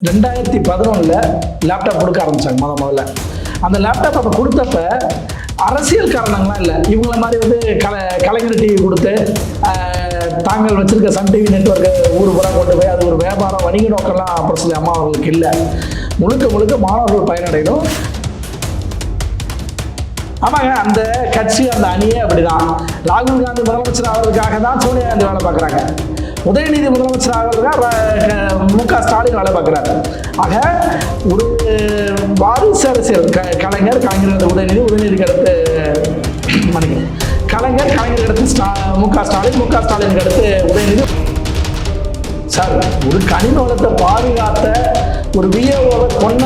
2011 laptop கொடுக்க ஆரம்பித்தாங்க முதல்ல. அந்த லேப்டாப் அப்போ கொடுத்தப்ப அரசியல் காரணங்கள்லாம் இல்லை. இவங்கள மாதிரி வந்து கலைஞர் டிவி கொடுத்து தாங்கள் வச்சிருக்க சன் டிவி நெட்வொர்க்கை ஊர் பூரா கொண்டு போய் அது ஒரு வியாபாரம் வணிக நோக்கம்லாம் அப்புறம் சொல்லி அம்மா அவர்களுக்கு இல்லை. முழுக்க மாணவர்கள் பயனடையணும். ஆமாங்க, அந்த கட்சி அந்த அணியே அப்படிதான். ராகுல் காந்தி முதலமைச்சர் ஆகிறதுக்காக தான் சோனியா காந்தி வேலை பார்க்குறாங்க. உதயநிதி முதலமைச்சர் ஆகிறதுக்காக மு.க. ஸ்டாலின் வேலை பார்க்குறாரு. ஆக ஒரு வாரிசு அரசியல் கலைஞர் உதயநிதிக்கு அடுத்து கலைஞருக்கு அடுத்து மு.க. ஸ்டாலினுக்கு அடுத்து உதயநிதி. சார், ஒரு கனிம வளத்தை பாதுகாத்த ஒரு விஏஓவை கொன்ன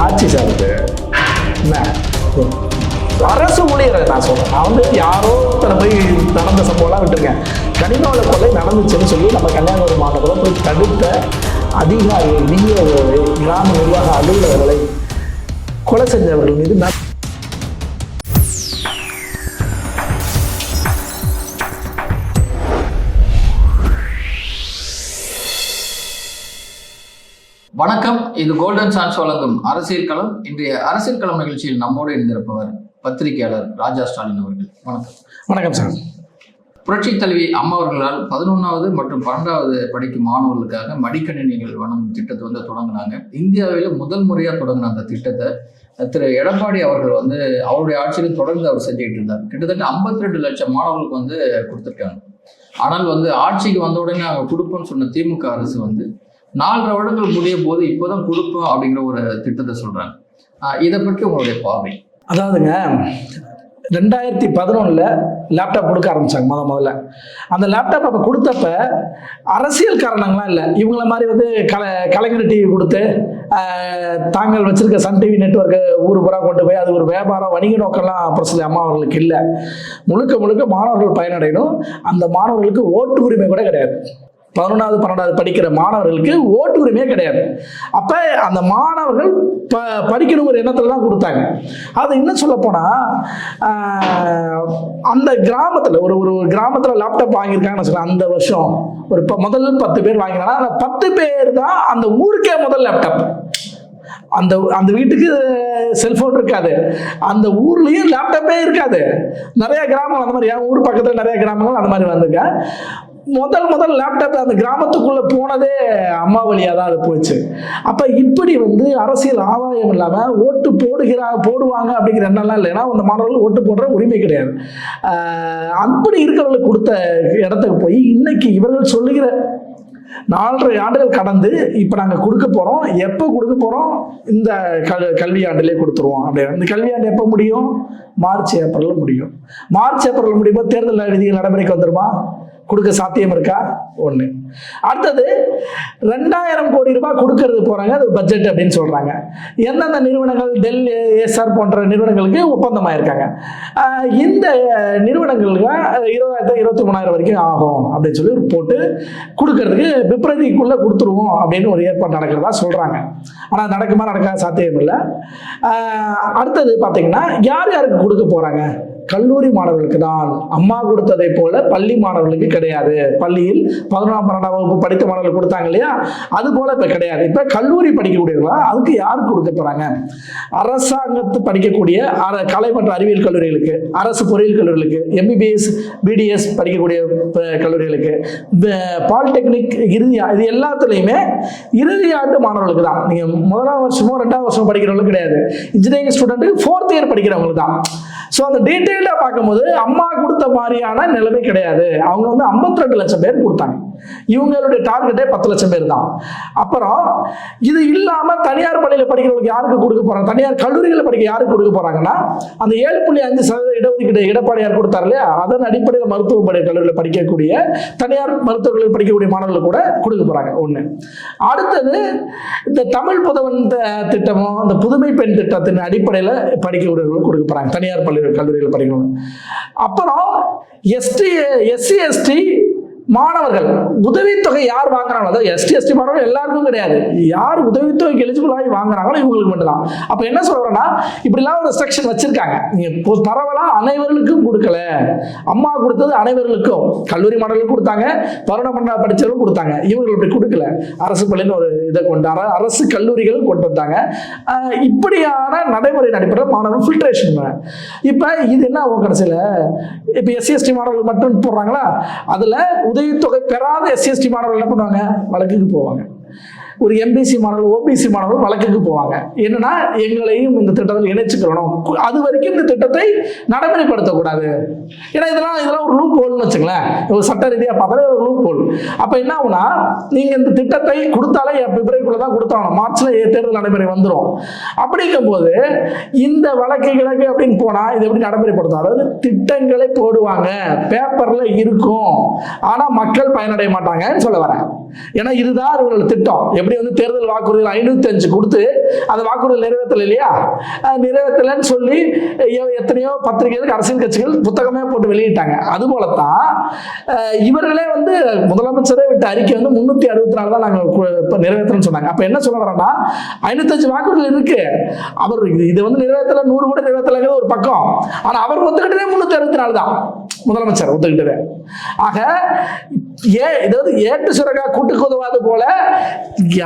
ஆட்சி சார் இது. என்ன அரசு ஊழியரை நான் சொல்றேன். நான் வந்து யாரோ போய் நடந்த சம்பவம்லாம் விட்டுருக்கேன். கனிம வள கொள்ளை நடந்துச்சுன்னு சொல்லி நம்ம கன்னியாகுமரி மாவட்டத்தில் போய் தடுத்த அதிகாரிகள், விஏஓவை, கிராம நிர்வாக அலுவலர்களை கொலை செஞ்சவர்கள் மீது வணக்கம். இது கோல்டன் சான்ஸ் வழங்கும் அரசியல் களம். இன்றைய அரசியல் களம் நிகழ்ச்சியில் நம்மோடு இணைந்திருப்பவர் பத்திரிகையாளர் ராஜா ஸ்டாலின் அவர்கள். வணக்கம். வணக்கம் சார். புரட்சி தலைவி அம்மா அவர்களால் 11வது மற்றும் 12வது படிக்கும் மாணவர்களுக்காக மடிக்கணினிகள் வழங்கும் திட்டத்தை வந்து தொடங்கினாங்க. இந்தியாவில் முதல் முறையாக தொடங்கின அந்த திட்டத்தை திரு எடப்பாடி அவர்கள் வந்து அவருடைய ஆட்சியிலும் தொடர்ந்து அவர் செஞ்சுக்கிட்டு இருந்தார். கிட்டத்தட்ட 52 லட்சம் மாணவர்களுக்கு வந்து கொடுத்துருக்காங்க. ஆனால் வந்து ஆட்சிக்கு வந்த உடனே நாங்கள் கொடுப்போம்னு சொன்ன திமுக அரசு வந்து 4 வருடங்கள் முடிய போது இப்போதான் கொடுப்போம் அப்படிங்கிற ஒரு திட்டத்தை சொல்றாங்க. இதை பற்றி உங்களுடைய பார்வை? அதாவதுங்க, 2011 லேப்டாப் கொடுக்க ஆரம்பித்தாங்க முதல்ல. அந்த லேப்டாப் அப்போ கொடுத்தப்ப அரசியல் காரணங்கள்லாம் இல்லை. இவங்கள மாதிரி வந்து கலைஞர் டிவி கொடுத்து தாங்கள் வச்சிருக்க சன் டிவி நெட்வொர்க்கை ஊர் பூரா கொண்டு போய் அது ஒரு வியாபாரம் வணிக நோக்கம்லாம் அப்புறம் சொல்லி அம்மா அவர்களுக்கு இல்லை. முழுக்க மாணவர்கள் பயனடையணும். அந்த மாணவர்களுக்கு ஓட்டு உரிமை கூட கிடையாது. 11வது 12வது படிக்கிற மாணவர்களுக்கு ஓட்டு உரிமையே கிடையாது. அப்ப அந்த மாணவர்கள் படிக்கணுங்கிற எண்ணத்துல தான் கொடுத்தாங்க. அது இன்னும் சொல்ல போனா அந்த கிராமத்துல ஒரு கிராமத்துல லேப்டாப் வாங்கியிருக்காங்கன்னு சொல்லலாம். அந்த வருஷம் ஒரு முதல் 10 பேர் வாங்கினாங்கன்னா அந்த 10 பேர் தான் அந்த ஊருக்கே முதல் லேப்டாப். அந்த வீட்டுக்கு செல்போன் இருக்காது, அந்த ஊர்லயும் லேப்டாப்பே இருக்காது. நிறைய கிராமம் அந்த மாதிரி, என் ஊர் பக்கத்துல நிறைய கிராமங்கள் அந்த மாதிரி வந்துங்க. முதல் லேப்டாப் அந்த கிராமத்துக்குள்ள போனதே அம்மா வழியா தான் அது போச்சு. அப்ப இப்படி வந்து அரசியல் ஆதாயம் இல்லாம ஓட்டு போடுவாங்க அப்படிங்கிற எண்ணம்லாம் இல்லை. ஏன்னா அந்த மாணவர்கள் ஓட்டு போடுற உரிமை கிடையாது. அப்படி இருக்கிறவங்களுக்கு கொடுத்த இடத்துக்கு போய் இன்னைக்கு இவர்கள் சொல்லுகிற 4.5 ஆண்டுகள் கடந்து இப்ப நாங்க கொடுக்க போறோம். எப்ப கொடுக்க போறோம்? இந்த கல்வியாண்டிலே கொடுத்துருவோம். அப்படின்னு இந்த கல்வியாண்டு எப்ப முடியும்? மார்ச் ஏப்ரல் முடியும். மார்ச் ஏப்ரல் முடியும் போது தேர்தல் விதிகள் நடைமுறைக்கு வந்துருமா? கொடுக்க சாத்தியம் இருக்கா? ஒண்ணு. அடுத்தது 2000 கோடி ரூபாய் கொடுக்கறது போறாங்க. அது பட்ஜெட் அப்படின்னு சொல்றாங்க. எந்தெந்த நிறுவனங்கள்? டெல், ஏஎஸ்ஆர் போன்ற நிறுவனங்களுக்கு ஒப்பந்தமாயிருக்காங்க. இந்த நிறுவனங்களுக்கு 20,000 23,000 வரைக்கும் ஆகும் அப்படின்னு சொல்லி போட்டு கொடுக்கறதுக்கு பிப்ரவரிக்குள்ள கொடுத்துருவோம் அப்படின்னு ஒரு ஏற்பாடு நடக்கிறதா சொல்றாங்க. ஆனா நடக்குமா? நடக்காத சாத்தியம் இல்லை. அடுத்தது பாத்தீங்கன்னா யாருக்கு கொடுக்க போறாங்க? கல்லூரி மாணவர்களுக்கு தான். அம்மா கொடுத்ததை போல பள்ளி மாணவர்களுக்கு கிடையாது. பள்ளியில் 11ஆம் 12ஆம் வகுப்பு படித்த மாணவர்கள் கொடுத்தாங்க இல்லையா, அது போல இப்ப கிடையாது. இப்ப கல்லூரி படிக்கக்கூடியவர்களா அதுக்கு யாருக்கு கொடுக்க போறாங்க? அரசாங்கத்து படிக்கக்கூடிய கலை மற்றும் அறிவியல் கல்லூரிகளுக்கு, அரசு பொறியியல் கல்லூரிகளுக்கு, எம்பிபிஎஸ் பிடிஎஸ் படிக்கக்கூடிய கல்லூரிகளுக்கு, பாலிடெக்னிக், இது எல்லாத்துலயுமே இறுதி ஆண்டு மாணவர்களுக்கு தான். நீங்க 1ஆம் வருஷமோ 2ஆம் வருஷமோ படிக்கிறவங்களுக்கு கிடையாது. இன்ஜினியரிங் ஸ்டூடெண்ட் 4th இயர் படிக்கிறவங்களுக்கு தான். ஸோ அந்த டீட்டெயிலா பார்க்கும்போது அம்மா கொடுத்த மாதிரியான நிலைமை கிடையாது. அவங்க வந்து 52 லட்சம் பேர் கொடுத்தாங்க. இவங்களுடைய டார்கெட்டே 10 லட்சம் பேர் தான். அப்புறம் இது இல்லாம தனியார் பள்ளியில் படிக்கிறவங்களுக்கு யாருக்கு கொடுக்க போறாங்க? தனியார் கல்லூரிகளில் படிக்க யாருக்கு கொடுக்க போறாங்கன்னா அந்த 7.5% இடஒதுக்கீடு எடப்பாடியார் கொடுத்தாரு இல்லையா, அதன் அடிப்படையில் மருத்துவ கல்லூரியில் படிக்கக்கூடிய தனியார் மருத்துவ கல்லூரியில் படிக்கக்கூடிய மாணவர்கள் கூட கொடுக்க போறாங்க. ஒண்ணு. அடுத்தது இந்த தமிழ் புதவன் திட்டமோ அந்த புதுமை பெண் திட்டத்தின் அடிப்படையில் படிக்கக்கூடியவர்களுக்கு கொடுக்க போறாங்க, தனியார் கல்லூரிகள் படிக்கணும். அப்புறம் எஸ்சி எஸ்டி மாணவர்கள் உதவித்தொகை யார் வாங்குறாங்களோ, அதாவது எஸ்டி எஸ்டி மாணவர்கள் எல்லாருக்கும் கிடையாது, யார் உதவித்தொகைக்கு எலிஜிபிள் ஆகி வாங்குறாங்களோ இவங்களுக்கு மட்டும்தான். அப்ப என்ன சொல்றேன்னா, இப்படிலாம் ஒரு ரெஸ்ட்ரிக்ஷன் வச்சிருக்காங்க. நீங்க பரவலா அனைவர்களுக்கும் கொடுக்கல, அம்மா கொடுத்தது அனைவர்களுக்கும், கல்லூரி மாணவர்களுக்கு கொடுத்தாங்க, 11 படிச்சவர்களும் கொடுத்தாங்க, இவங்களுக்கு இப்படி கொடுக்கல. அரசு பள்ளின்னு ஒரு இதை கொண்டு அரசு கல்லூரிகள் கொண்டு வந்தாங்க. இப்படியான நடைமுறை அடிப்படையில் மாணவர்கள் ஃபில்ட்ரேஷன். இப்ப இது என்ன கடைசியில் இப்ப எஸ்சி எஸ்டி மாணவர்கள் மட்டும் போடுறாங்களா, அதுல உதவித்தொகை பெறாத எஸ்சி எஸ்டி மாணவர்கள் என்ன பண்ணுவாங்க, வழக்குக்கு போவாங்க. ஒரு எம்பிசி மாணவர்கள் ஓபிசி மாணவர்கள் வழக்குக்கு போவாங்க. என்னன்னா, எங்களையும் இந்த திட்டத்தில் இணைச்சுக்கணும், அது வரைக்கும் இந்த திட்டத்தை நடைமுறைப்படுத்தக்கூடாது. ஏன்னா இதெல்லாம் ஒரு லூப் ஹோல்னு வச்சுங்களேன், ஒரு சட்ட ரீதியாக பார்த்தாலே ஒரு லூப் ஹோல். அப்ப என்ன ஆகுனா, நீங்க இந்த திட்டத்தை கொடுத்தாலே பிப்ரவரிக்குள்ள தான் கொடுத்தாகணும், மார்ச்ல தேர்தல் நடைமுறை வந்துடும். அப்படிங்கும் போது இந்த வழக்கு கிழக்கு அப்படின்னு போனா இது எப்படி நடைமுறைப்படுத்தும்? அதாவது திட்டங்களை போடுவாங்க, பேப்பர்ல இருக்கும், ஆனா மக்கள் பயனடைய மாட்டாங்கன்னு சொல்ல வரேன். ஏன்னா இதுதான் இவங்களோட திட்டம். எப்படி வந்து தேர்தல் வாக்குறுதிகள் 505 கொடுத்து அந்த வாக்குறுதி நிறைவேற்றல இல்லையா, நிறைவேற்றலன்னு சொல்லி எத்தனையோ பத்திரிகைகளுக்கு அரசியல் கட்சிகள் புத்தகமே போட்டு வெளியிட்டாங்க. அது போலத்தான் இவர்களே வந்து முதலமைச்சரே விட்ட அறிக்கை வந்து 364 தான் நாங்கள் நிறைவேற்றணும்னு சொன்னாங்க. அப்ப என்ன சொல்ல வரோம்னா, 505 வாக்குறுதிகள் இருக்கு, அவர் இது வந்து நிறைவேற்றல, 100 கூட நிறைவேற்றலங்கிறது ஒரு பக்கம், ஆனா அவர் ஒத்துக்கிட்டதே 364 தான், முதலமைச்சர் ஒத்துக்கிட்டது. ஆக ஏதாவது ஏட்டு சுரக்கா கூட்டுக்கு உதவாது போல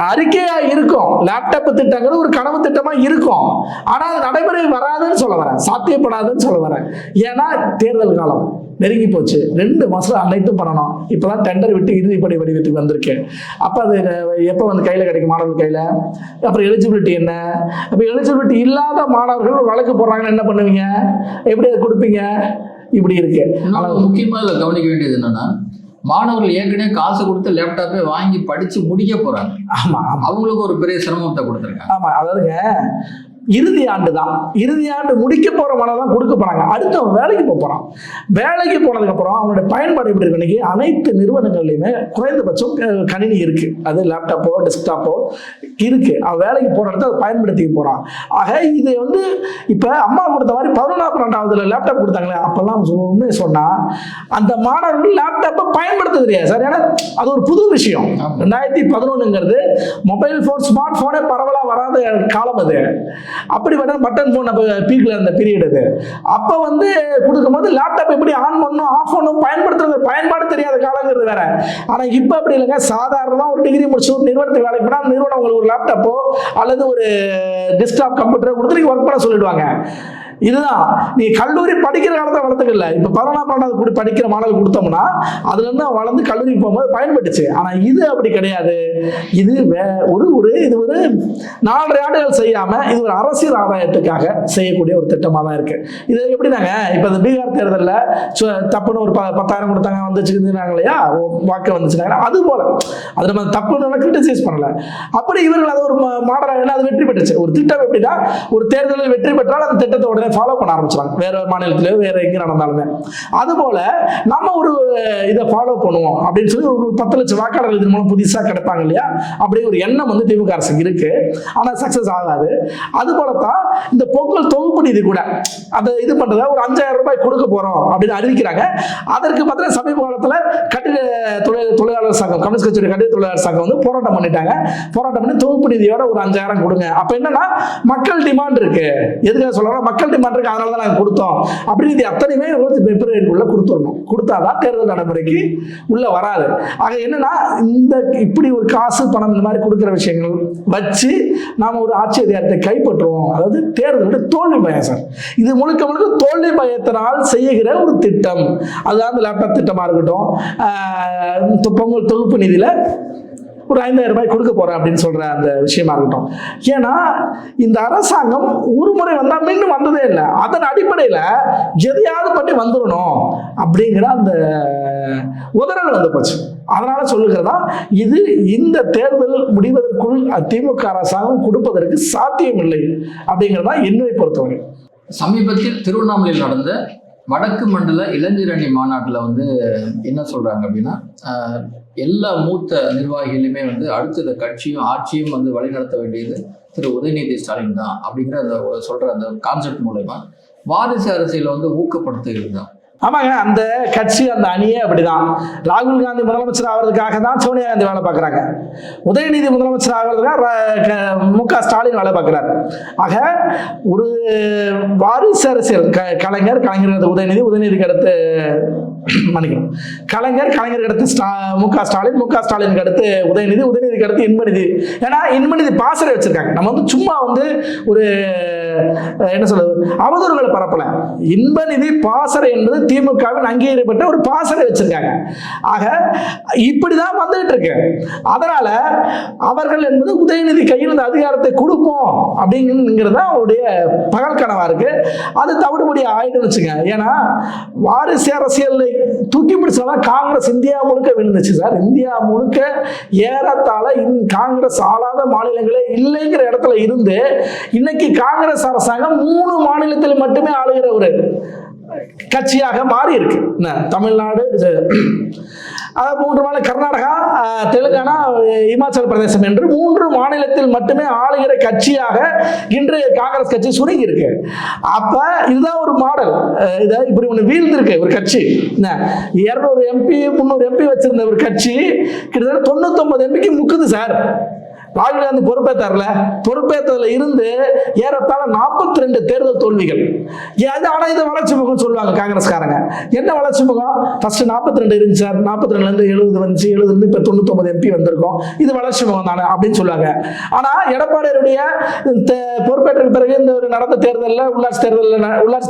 அறிக்கையா இருக்கும். லேப்டாப் திட்டங்கிறது ஒரு கனவு திட்டமா இருக்கும், ஆனா அது நடைமுறை வராதுன்னு சொல்ல வரேன், சாத்தியப்படாதுன்னு சொல்ல வரேன். ஏன்னா தேர்தல் காலம் நெருங்கி போச்சு, 2 மாசம் அனைத்தும் பண்ணணும். இப்பதான் டெண்டர் விட்டு இறுதிப்படி வடிவத்துக்கு வந்திருக்கு. அப்ப அது எப்ப வந்து கையில கிடைக்கும் மாணவர்கள் கையில? அப்புறம் எலிஜிபிலிட்டி என்ன? அப்ப எலிஜிபிலிட்டி இல்லாத மாணவர்கள் வழக்கு போடுறாங்கன்னு என்ன பண்ணுவீங்க, எப்படி அதை கொடுப்பீங்க? இப்படி இருக்கு. முக்கியமா இதுல கவனிக்க வேண்டியது என்னன்னா, மாணவர்கள் ஏற்கனவே காசு கொடுத்து லேப்டாப்பே வாங்கி படிச்சு முடிக்க போறாங்க. ஆமா, அவங்களுக்கு ஒரு பெரிய சிரமத்தை கொடுத்துருக்காங்க. ஆமா, அதாவதுங்க இறுதி ஆண்டு தான், இறுதி ஆண்டு முடிக்க போற மாணவன் தான் கொடுக்க போறாங்க. அடுத்து அவன் வேலைக்கு போறான். வேலைக்கு போனதுக்கு அப்புறம் அவனுடைய பயன்பாடு எப்படி இருக்கு? இன்னைக்கு அனைத்து நிறுவனங்கள்லையுமே குறைந்தபட்சம் கணினி இருக்கு, அது லேப்டாப்போ டெஸ்க்டாப்போ இருக்கு. அவன் வேலைக்கு போற இடத்த பயன்படுத்தி போறான். ஆக இது வந்து இப்ப அம்மா கொடுத்த மாதிரி 11ஆம் 12ஆவதுல லேப்டாப் கொடுத்தாங்களே, அப்பெல்லாம் உண்மையை சொன்னா அந்த மாணவர்கள் லேப்டாப்பை பயன்படுத்த தெரியாது சார். ஏன்னா அது ஒரு புது விஷயம். 2011ங்கிறது மொபைல் போன், ஸ்மார்ட் போனே பரவலா வராத காலம் அது. அப்படி பட்டன் போன் பீக்ல இருந்த பீரியட் அது. அப்ப வந்து கொடுக்கும்போது லேப்டாப் எப்படி ஆன் பண்ணணும், ஆஃப் பண்ணணும், பயன்படுத்துறது பயன்பாடு தெரியாத காலங்கிறது வேற. ஆனா இப்ப அப்படி இல்லைங்க, சாதாரணமா ஒரு டிகிரி முடிச்சு ஒரு நிறுவனத்துக்கு வேலைக்கு போனா நிறுவனம் உங்களுக்கு ஒரு லேப்டாப்போ அல்லது ஒரு டெஸ்க்டாப் கம்ப்யூட்டரோ கொடுத்து நீங்க ஒர்க் பண்ண சொல்லிடுவாங்க. இதுதான் நீ கல்லூரி படிக்கிற காலத்தை வளர்த்துக்கல. இப்ப 11ஆம் 12ஆவது படிக்கிற மாணவர்கள் கொடுத்தோம்னா அதுல இருந்து வளர்ந்து கல்லூரிக்கு போகும்போது பயன்பட்டுச்சு. ஆனா இது அப்படி கிடையாது. இது இது ஒரு 4.5 ஆண்டுகள் செய்யாம இது ஒரு அரசியல் ஆதாயத்துக்காக செய்யக்கூடிய ஒரு திட்டமா தான் இருக்கு. இது எப்படினாங்க, இப்ப இந்த பீகார் தேர்தலில் தப்புன்னு ஒரு 10,000 கொடுத்தாங்க வந்துச்சுனாங்க இல்லையா, வாக்கு வந்துச்சுனாங்க. அது போல அது நம்ம தப்புன்னு கிரிட்டிசைஸ் பண்ணல. அப்படி இவர்கள் அது ஒரு மாடலாக அது வெற்றி பெற்றுச்சு. ஒரு திட்டம் எப்படின்னா, ஒரு தேர்தலில் வெற்றி பெற்றால் அந்த திட்டத்தை உடனே ஃபாலோ பண்ண ஆரம்பிச்சாங்க, வேற மாநிலத்திலயோ வேற எங்க நடந்தாலுமே. அது போல நம்ம ஒரு இதை ஃபாலோ பண்ணுவோம் அப்படின்னு சொல்லி ஒரு 10 லட்சம் வாக்காளர்கள் இதன் மூலம் புதுசா கிடைப்பாங்க இல்லையா, அப்படி ஒரு எண்ணம் வந்து திமுக அரசுக்கு இருக்கு. ஆனா சக்சஸ் ஆகாது. அது போலத்தான் இந்த பொங்கல் தொகுப்பு நிதி கூட அதை இது பண்றத ஒரு 5,000 ரூபாய் கொடுக்க போறோம் அப்படின்னு அறிவிக்கிறாங்க. அதற்கு பார்த்தா சமீப காலத்துல கட்டிட தொழிலாளர் சங்கம், கம்யூனிஸ்ட் கட்சியுடைய கட்டிட தொழிலாளர் சங்கம் வந்து போராட்டம் பண்ணிட்டாங்க. போராட்டம் பண்ணி தொகுப்பு நிதியோட ஒரு 5,000 கொடுங்க. அப்ப என்னன்னா, மக்கள் டிமாண்ட் இருக்கு. எதுக்காக சொல்றாங்க, மக்கள் டிமாண்ட் இருக்கு, அதனால தான் நாங்க கொடுத்தோம் அப்படின்னு இது அத்தனையுமே பிப்ரவரிக்குள்ள கொடுத்துடணும். கொடுத்தாதான் தேர்தல் நடைமுறைக்கு உள்ள வராது. ஆக என்னன்னா, இந்த இப்படி ஒரு காசு பணம் இந்த மாதிரி கொடுக்கிற விஷயங்கள் வச்சு நாம ஒரு ஆட்சி அதிகாரத்தை கைப்பற்றுவோம். அதாவது தேர்தலுடைய தோல்வி பயம் சார். இது முழுக்க முழுக்க தோல்வி பயத்தினால் செய்கிற ஒரு திட்டம். அதுதான் அந்த லேப்டாப் திட்டமா இருக்கட்டும், பொங்கல் தொகுப்பு நிதியில ஒரு 5,000 ரூபாய் கொடுக்க போறேன் அப்படின்னு சொல்ற அந்த விஷயமா இருக்கட்டும். ஏன்னா இந்த அரசாங்கம் ஒரு முறை வந்தா மீண்டும் வந்ததே இல்லை. அதன் அடிப்படையில எதையாவது பண்ணி வந்துடணும் அப்படிங்கிற அந்த உதறல் வந்து போச்சு. அதனால சொல்லுகிறதா, இது இந்த தேர்தல் முடிவதற்குள் திமுக அரசாங்கம் கொடுப்பதற்கு சாத்தியம் இல்லை அப்படிங்கிறதா என்னை பொறுத்தவரை. சமீபத்தில் திருவண்ணாமலையில் நடந்த வடக்கு மண்டல இளைஞர் அணி மாநாட்டில் வந்து என்ன சொல்றாங்க அப்படின்னா, எல்லா மூத்த நிர்வாகிகளுமே வந்து அடுத்த கட்சியும் ஆட்சியும் வந்து வழிநடத்த வேண்டியது திரு உதயநிதி ஸ்டாலின் தான் அப்படிங்கிற அந்த சொல்ற அந்த கான்செப்ட் மூலமா வாரிசு அரசியலை வந்து ஊக்கப்படுத்துகிறது தான். ஆமாங்க, அந்த கட்சி அந்த அணியே அப்படிதான். ராகுல் காந்தி முதலமைச்சர் ஆகிறதுக்காக தான் சோனியா காந்தி வேலை பார்க்குறாங்க. உதயநிதி முதலமைச்சர் ஆகிறதுக்காக மு.க. ஸ்டாலின் வேலை பார்க்குறாரு. ஆக ஒரு வாரிசு அரசியல். கலைஞர் உதயநிதிக்கு அடுத்து மன்னிக்கணும், கலைஞருக்கு அடுத்து மு.க. ஸ்டாலினுக்கு அடுத்து உதயநிதிக்கு அடுத்து இன்பநிதி. ஏன்னா இன்பநிதி பாசறை வச்சிருக்காங்க. நம்ம வந்து சும்மா வந்து ஒரு என்ன சொல்றது அவதூறுகளை பரப்பல. இன்பநிதி பாசறை என்பது திமுகவின் அங்கீகரிக்கப்பட்ட ஒரு பாசறை வச்சிருக்காங்க. ஆக இப்படிதான் வந்துகிட்டு இருக்கு. அதனால அவர்கள் என்பது உதயநிதி கையில் இந்த அதிகாரத்தை கொடுப்போம் அப்படிங்கிறது அவருடைய பகல் கனவா இருக்கு. அது தவிடுபடி ஆயிட்டு வச்சுங்க. ஏன்னா வாரிசு அரசியல் தூக்கி பிடிச்சாலும் காங்கிரஸ் இந்தியா முழுக்க விழுந்துச்சு சார். இந்தியா முழுக்க ஏறத்தாழ காங்கிரஸ் ஆளாத மாநிலங்களே இல்லைங்கிற இடத்துல இருந்து இன்னைக்கு காங்கிரஸ் அரசாங்கம் 3 மாநிலத்தில் மட்டுமே ஆளுகிற ஒரு கட்சியாக மாறி இருக்கு. தமிழ்நாடு, அதாவது 3 மாநில கர்நாடகா, தெலுங்கானா, இமாச்சல பிரதேசம் என்று 3 மாநிலத்தில் மட்டுமே ஆளுகிற கட்சியாக இன்று காங்கிரஸ் கட்சி சுருங்கி இருக்கு. அப்ப இதுதான் ஒரு மாடல். இப்படி ஒண்ணு வீழ்ந்திருக்கு ஒரு கட்சி. 200 MP 300 MP வச்சிருந்த ஒரு கட்சி கிட்டத்தட்ட 99 MPக்கு முக்குது சார். ராகுல் காந்தி பொறுப்பேற்றதுல இருந்து ஏறத்தாழ 42 தேர்தல் தோல்விகள். ஆனா இது வளர்ச்சி முகம் சொல்லுவாங்க காங்கிரஸ்காரங்க. என்ன வளர்ச்சி முகம்? ஃபர்ஸ்ட் 42 இருந்துச்சு சார், 42ல இருந்து 70 வந்துச்சு, 70 இருந்து இப்ப 99 MP வந்திருக்கும், இது வளர்ச்சி முகம் தானே அப்படின்னு சொல்லுவாங்க. ஆனா எடப்பாடியுடைய பொறுப்பேற்ற பிறகு இந்த ஒரு நடந்த தேர்தலில் உள்ளாட்சி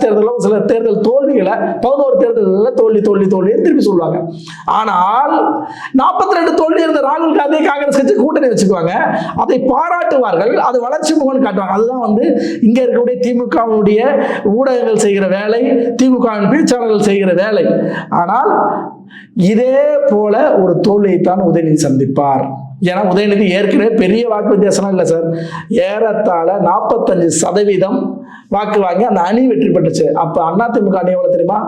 தேர்தலில் சில தேர்தல் தோல்விகளை 11 தேர்தலில் தோல்வி திருப்பி சொல்லுவாங்க. ஆனால் 42 தோல்வி இருந்த ராகுல் காந்தி காங்கிரஸ் கட்சி கூட்டணி வச்சுக்குவாங்க. அதை பாராட்டுவார்கள், அது வளர்ச்சி முகம்னு காட்டுவாங்க. அதுதான் வந்து இங்க இருக்கக்கூடிய திமுகவுடைய ஊடகங்கள் செய்கிற வேலை, திமுகவின் பேச்சாளர்கள் செய்கிற வேலை. ஆனால் இதே போல ஒரு தோல்வியைத்தான் உதயநிதி சந்திப்பார். ஏன்னா உதயநிதி ஏற்கனவே பெரிய வாக்கு வித்தியாசம் இல்லை சார். ஏறத்தாழ 45% வாக்கு வாங்கி அந்த அணி வெற்றி பெற்றுச்சு. அப்ப அதிமுக அணி எவ்வளவு தெரியுமா?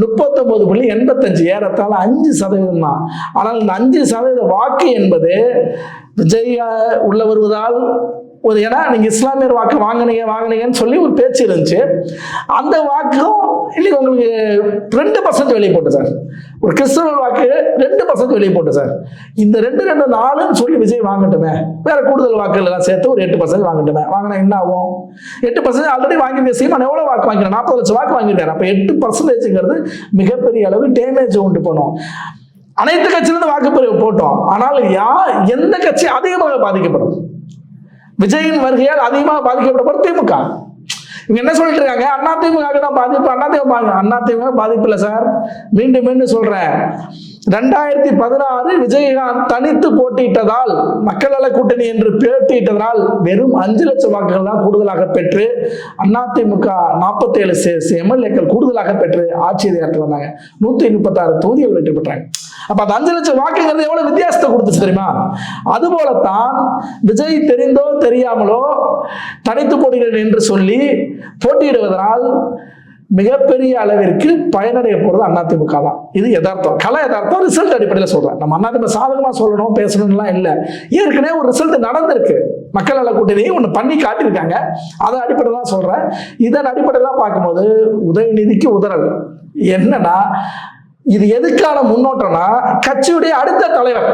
39.85, ஏறத்தாழ 5% தான். ஆனால் இந்த 5% வாக்கு என்பது விஜய் உள்ள வருவதால் ஒரு, ஏன்னா நீங்க இஸ்லாமியர் வாக்கு வாங்கினீங்கன்னு சொல்லி ஒரு பேச்சு இருந்துச்சு. அந்த வாக்கும் இன்னைக்கு உங்களுக்கு 2% வெளியே போட்டு சார். ஒரு கிறிஸ்தவ வாக்கு 2% வெளியே போட்டு சார். இந்த 2-4 சொல்லி விஜய் வாங்கட்டுமே, வேற கூடுதல் வாக்குகள் எல்லாம் சேர்த்து ஒரு 8% வாங்கட்டுமே. வாங்கினா என்ன ஆகும்? 8% ஆல்ரெடி வாங்கி சீமான் எவ்வளவு வாக்கு வாங்கினார்? 40 லட்சம் வாக்கு வாங்கிட்டாரு. அப்ப 8%ங்கிறது மிகப்பெரிய அளவு டேமேஜ் உண்டு பண்ணும். அனைத்து கட்சியிலிருந்து வாக்குப்பதிவு போட்டோம். ஆனால் எந்த கட்சி அதிகமாக பாதிக்கப்படும்? விஜயின் வருகையால் அதிகமாக பாதிக்கப்பட்ட திமுக. இவங்க என்ன சொல்லிட்டு இருக்காங்க? அதிமுக தான் பாதிப்பு, அதிமுக பாதிப்பு இல்லை சார். மீண்டும் சொல்றேன், 2016 விஜயகாந்த் தனித்து போட்டியிட்டதால், மக்கள் நல கூட்டணி என்று போட்டியிட்டதால் வெறும் 5 லட்சம் வாக்குகள் தான் கூடுதலாக பெற்று அதிமுக 47 MLAக்கள் கூடுதலாக பெற்று ஆட்சி அதிகாரத்தில் வந்தாங்க. 136 தொகுதிகள் வெற்றி பெற்றாங்க. அப்ப அந்த 5 லட்சம் வாக்குங்கிறது எவ்வளவு வித்தியாசத்தை கொடுத்துச்சு தெரியுமா? அது போலத்தான் விஜய் தெரிந்தோ தெரியாமலோ தனித்து போட்டியிடுகிறேன் என்று சொல்லி போட்டியிடுவதனால் மிகப்பெரிய அளவிற்கு பயனடைய போறது அதிமுக தான். இது யதார்த்தம், கல யதார்த்தம், ரிசல்ட் அடிப்படையில் சொல்றேன். நம்ம அதிமுக சாதகமா சொல்லணும் பேசணும்லாம் இல்லை. ஏற்கனவே ஒரு ரிசல்ட் நடந்திருக்கு. மக்கள் நல கூட்டணியை ஒன்று பண்ணி காட்டியிருக்காங்க. அதை அடிப்படையில் தான் சொல்றேன். இதன் அடிப்படையில் பார்க்கும்போது உதயநிதிக்கு உதறல் என்னன்னா, இது எதுக்கான முன்னோட்டம்னா, கட்சியுடைய அடுத்த தலைவர்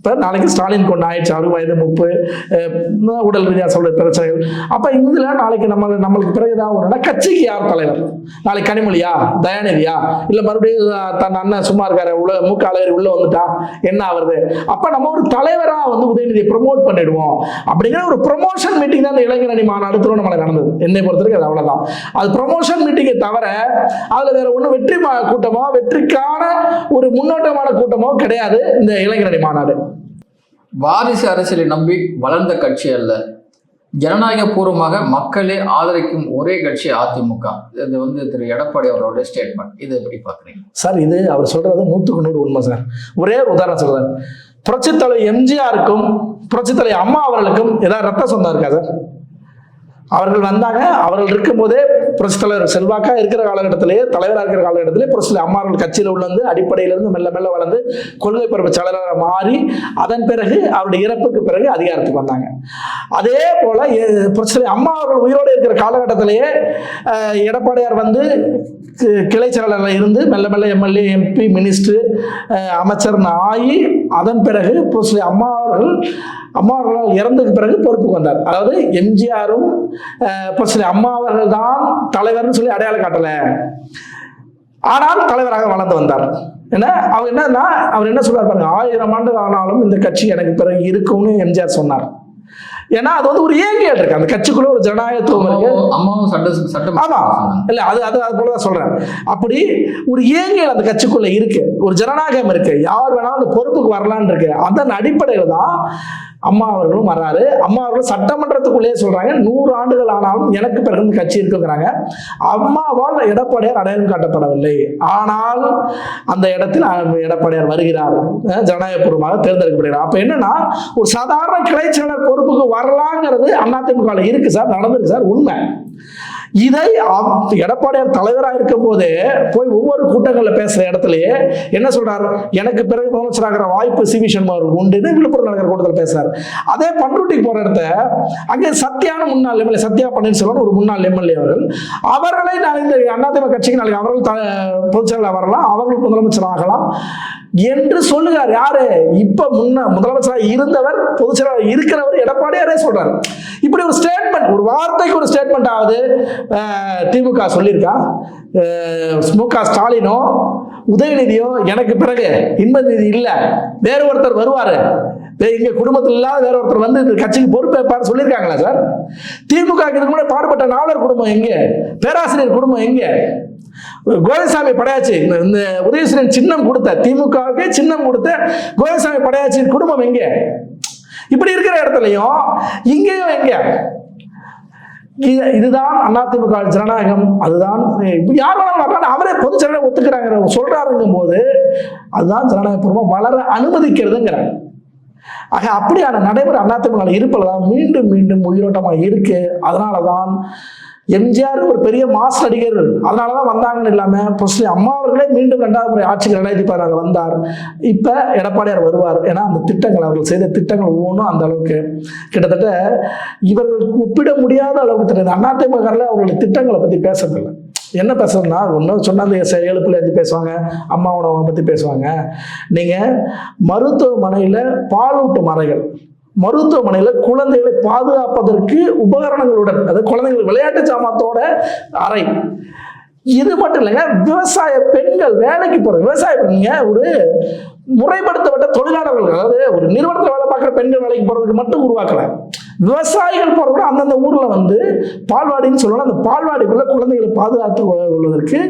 இப்போ நாளைக்கு ஸ்டாலின் கொண்டு ஆயிடுச்சு, 60 வயது 30 உடல் ரீதியாக சொல்ற பிரச்சனைகள். அப்போ இதில் நாளைக்கு நம்மளுக்கு பிறகு ஏதாவது ஒன்றுனா கட்சிக்கு யார் தலைவர்? நாளைக்கு கனிமொழியா, தயாநிதியா, இல்லை மறுபடியும் தன் அண்ணன் சும்மா இருக்காரு மூக்க அழகர் உள்ள வந்துட்டா என்ன ஆகுறது? அப்போ நம்ம ஒரு தலைவராக வந்து உதயநிதியை ப்ரொமோட் பண்ணிடுவோம் அப்படிங்கிற ஒரு ப்ரொமோஷன் மீட்டிங் தான் அந்த இளைஞர் அணி மாநாடு திருவண்ணாமலை நடந்தது. என்னை பொறுத்தவரைக்கும் அது அவ்வளோதான். அது ப்ரொமோஷன் மீட்டிங்கை தவிர அதில் வேற ஒன்றும் வெற்றி கூட்டமோ வெற்றிக்கான ஒரு முன்னோட்டமான கூட்டமோ கிடையாது இந்த இளைஞர் அணி மாநாடு. வாரிசு அரசியலை நம்பி வளர்ந்த கட்சி அல்ல, ஜனநாயக பூர்வமாக மக்களே ஆதரிக்கும் ஒரே கட்சி அதிமுக. இது வந்து திரு எடப்பாடி அவரோட ஸ்டேட்மெண்ட். இதை எப்படி பாக்குறீங்க சார்? இது அவர் சொல்றது 100க்கு 100 உண்மை சார். ஒரே ஒரு உதாரணம் சொல்றாரு. புரட்சித்தலை எம்ஜிஆருக்கும் புரட்சித்தலை அம்மா அவர்களுக்கும் ஏதாவது ரத்த சொந்தம் இருக்கா சார்? அவர்கள் வந்தாங்க. அவர்கள் இருக்கும்போதே புரட்சித் தலைவர் செல்வாக்கா இருக்கிற காலகட்டத்திலேயே, தலைவராக இருக்கிற காலகட்டத்திலே புரட்சி அம்மார்கள் கட்சியில் உள்ள அடிப்படையிலிருந்து மெல்ல மெல்ல வளர்ந்து கொள்கை பரப்பு செயலராக மாறி அதன் பிறகு அவருடைய இறப்புக்கு பிறகு அதிகாரத்துக்கு வந்தாங்க. அதே போல புரட்சி அம்மா அவர்கள் உயிரோடு இருக்கிற காலகட்டத்திலேயே எடப்பாடியார் வந்து கிளை செயலாளர் இருந்து மெல்ல மெல்ல எம்எல்ஏ, எம்பி, மினிஸ்டர், அமைச்சர்னு ஆகி அதன் பிறகு புரட்சி அம்மா அவர்களால் இறந்ததுக்கு பிறகு பொறுப்புக்கு வந்தார். அதாவது எம்ஜிஆரும் புரட்சி அம்மா அவர்கள் தான் தலைவர்னு சொல்லி அடையாளம் காட்டல, ஆனால் தலைவராக வளர்ந்து வந்தார். ஏன்னா அவர் என்னன்னா, அவர் என்ன சொல்றாரு பாருங்க, 1000 ஆண்டு ஆனாலும் இந்த கட்சி எனக்கு பிறகு இருக்கும்னு எம்ஜிஆர் சொன்னார். ஏன்னா அது வந்து ஒரு ஏங்கியல் இருக்கு, அந்த கட்சிக்குள்ள ஒரு ஜனநாயகத்துவம் இருக்கு. ஆமா இல்ல, அது போலதான் சொல்றேன். அப்படி ஒரு ஏங்கியல் அந்த கட்சிக்குள்ள இருக்கு, ஒரு ஜனநாயகம் இருக்கு, யார் வேணாலும் அந்த பொறுப்புக்கு வரலான்னு இருக்கு. அதன் அடிப்படையில் தான் அம்மா அவர்களும் வர்றாரு. அம்மா அவர்கள் சட்டமன்றத்துக்குள்ளேயே சொல்றாங்க, 100 ஆண்டுகள் ஆனாலும் எனக்கு பிறகு இந்த கட்சி இருக்குங்கிறாங்க. அம்மாவால் எடப்பாடியார் அடையாளம் காட்டப்படவில்லை, ஆனால் அந்த இடத்தில் எடப்பாடியார் வருகிறார், ஜனநாயகபூர்வமாக தேர்ந்தெடுக்கப்படுகிறார். அப்ப என்னன்னா, ஒரு சாதாரண கிளை செயலர் பொறுப்புக்கு வரலாங்கிறது அதிமுக இருக்கு சார், நடந்திருக்கு சார், உண்மை. இதை எடப்பாடியார் தலைவராக இருக்கும் போதே போய் ஒவ்வொரு கூட்டங்களில் பேசுற இடத்துலயே என்ன சொல்றாரு, எனக்கு பிறகு முதலமைச்சராகிற வாய்ப்பு சி வி சண்முகம் உண்டுன்னு விழுப்புரம் நடக்கிற கூட்டத்தில் பேசுறாரு. அதே பண்ருட்டிக்கு போற இடத்த அங்கே சத்யான முன்னாள் எம்எல்ஏ, சத்யா பன்னீர்செல்வம் ஒரு முன்னாள் எம்எல்ஏ அவர்களை நான் இந்த அதிமுக கட்சிக்கு நாளைக்கு அவர்கள் பொதுச் செயலாளர் வரலாம், அவர்கள் முதலமைச்சர் ஆகலாம் என்று சொல்லுகிறார். யாரு இப்ப முதலமைச்சராக இருந்தவர், பொதுச் செயலாளர் இருக்கிறவர் எடப்பாடியாரே சொல்றாரு. இப்படி ஒரு ஸ்டேட்மெண்ட், ஒரு வார்த்தைக்கு ஒரு ஸ்டேட்மெண்ட் ஆகுது. திமுக சொல்லியிருக்கா, மு.க. ஸ்டாலினோ உதயநிதியோ எனக்கு பிறகு இன்பநிதி இல்ல, வேற ஒருத்தர் வருவாரு, எங்க குடும்பத்தில் இல்லாத வேற ஒருத்தர் வந்து இந்த கட்சிக்கு பொறுப்பேற்பாரு சொல்லியிருக்காங்களா சார்? திமுக இதுக்கு முன்னாடி பாடுபட்ட நாவலர் குடும்பம் எங்க, பேராசிரியர் குடும்பம் எங்க, கோவிந்தசாமி படையாச்சி இந்த உதயசூரியன் சின்னம் கொடுத்த, திமுகவுக்கு சின்னம் கொடுத்த கோவிந்தசாமி படையாச்சியின் குடும்பம் எங்க? இப்படி இருக்கிற இடத்துலயும் இங்கேயும் எங்க? இதுதான் அதிமுக ஜனநாயகம். அதுதான் யார் வேணாலும் வரலாம், அவரே பொதுச் செயலாளர் ஒத்துக்கிறாங்க சொல்றாருங்கும் போது அதுதான் ஜனநாயகபூர்வமா வளர அனுமதிக்கிறதுங்கிறாங்க. ஆக அப்படியான நடைமுறை அதிமுக இருப்பதான் மீண்டும் மீண்டும் உயிரோட்டமா இருக்கு. அதனாலதான் எம்ஜிஆர் ஒரு பெரிய மாஸ் நடிகர், அதனாலதான் வந்தாங்கன்னு இல்லாம புரட்சி அம்மா அவர்களே மீண்டும் 2வது முறை ஆட்சிக்கு 2016 வந்தார். இப்ப எடப்பாடியார் வருவார். ஏன்னா அந்த திட்டங்கள், அவர்கள் செய்த திட்டங்கள் ஒவ்வொன்றும் அந்த அளவுக்கு கிட்டத்தட்ட இவர்களுக்கு ஒப்பிட முடியாத அளவுக்கு தெரியாது. அதிமுக அவர்களுடைய திட்டங்களை பத்தி பேசுறதில்லை. என்ன பேசுறதுன்னா, ஒன்றும் சொன்னா 7 பேசுவாங்க, அம்மா உணவை பத்தி பேசுவாங்க. நீங்க மருத்துவமனையில பாலூட்டும் அறைகள், மருத்துவமனையில் குழந்தைகளை பாதுகாப்பதற்கு உபகரணங்களுடன், அதாவது குழந்தைகள் விளையாட்டு சாமானத்தோட அறை, இது மட்டும் இல்லைங்க, விவசாய பெண்கள் வேலைக்கு போறது, விவசாய பெண்ணுங்க ஒரு முறைப்படுத்தப்பட்ட தொழிலாளர்கள், அதாவது ஒரு நிறுவனத்தில் வேலை பார்க்குற பெண்கள் வேலைக்கு போறதுக்கு மட்டும் உருவாக்கல, விவசாயிகள் போறவங்க அந்தந்த ஊர்ல வந்து பால்வாடின்னு சொல்லலாம், அந்த பால்வாடிக்குள்ள குழந்தைகளை பாதுகாத்து கொள்வதற்கு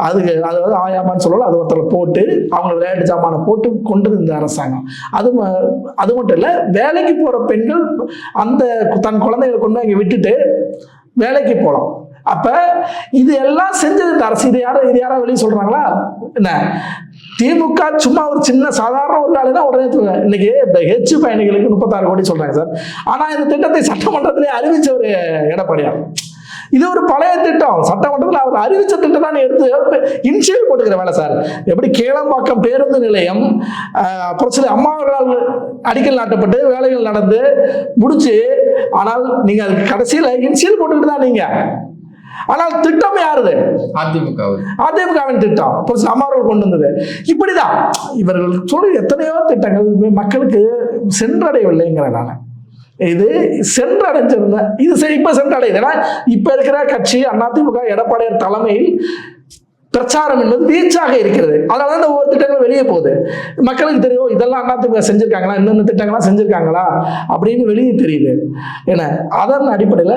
அதாவது ஆயாமான்னு சொல்லலாம், அது ஒருத்தர் போட்டு அவங்க விளையாட்டு சாமான போட்டு கொண்டு இந்த அரசாங்கம். அது மட்டும் இல்லை, வேலைக்கு போற பெண்கள் அந்த தன் குழந்தைகளை கொண்டு அங்கே விட்டுட்டு வேலைக்கு போகலாம். அப்ப இது எல்லாம் செஞ்சது இந்த அரசு. இது யாரா வெளியே சொல்றாங்களா என்ன? திமுக சும்மா ஒரு சின்ன சாதாரண ஒரு ஆளு தான் உடனே இன்னைக்கு இந்த ஹெச் பயணிகளுக்கு 36 கோடி சொல்றாங்க சார். ஆனா இந்த திட்டத்தை சட்டமன்றத்திலே அறிவிச்ச ஒரு எடப்பாடியார். இது ஒரு பழைய திட்டம், சட்டமன்றத்தில் அவர் அறிவிச்ச திட்டம் தான் எடுத்து இன்ஷியல் போட்டுக்கிற வேலை சார். எப்படி கேளம்பாக்கம் பேருந்து நிலையம் புரட்சி அம்மாவர்களால் அடிக்கல் நாட்டப்பட்டு வேலைகள் நடந்து முடிச்சு, ஆனால் நீங்க அதுக்கு கடைசியில் இன்ஷியல் போட்டுக்கிட்டு தான் நீங்க. ஆனால் திட்டம் யாருது? அதிமுகவின் திட்டம், அம்மாவர்கள் கொண்டு வந்தது. இப்படிதான் இவர்கள் சொல்லி எத்தனையோ திட்டங்கள் மக்களுக்கு சென்றடையவில்லைங்கிற நான். இது சென்றடைஞ்சிருந்த இது இப்ப சென்றடையுது. ஏன்னா இப்ப இருக்கிற கட்சி அதிமுக எடப்பாடியார் தலைமையில் பிரச்சாரம் என்பது வீச்சாக இருக்கிறது. அதனால இந்த ஒவ்வொரு திட்டங்களும் வெளியே போகுது. மக்களுக்கு தெரியும் இதெல்லாம் அதிமுக செஞ்சிருக்காங்களா, இன்னொன்று திட்டங்கள்லாம் செஞ்சிருக்காங்களா அப்படின்னு வெளியே தெரியுது. ஏன்னா அதன் அடிப்படையில்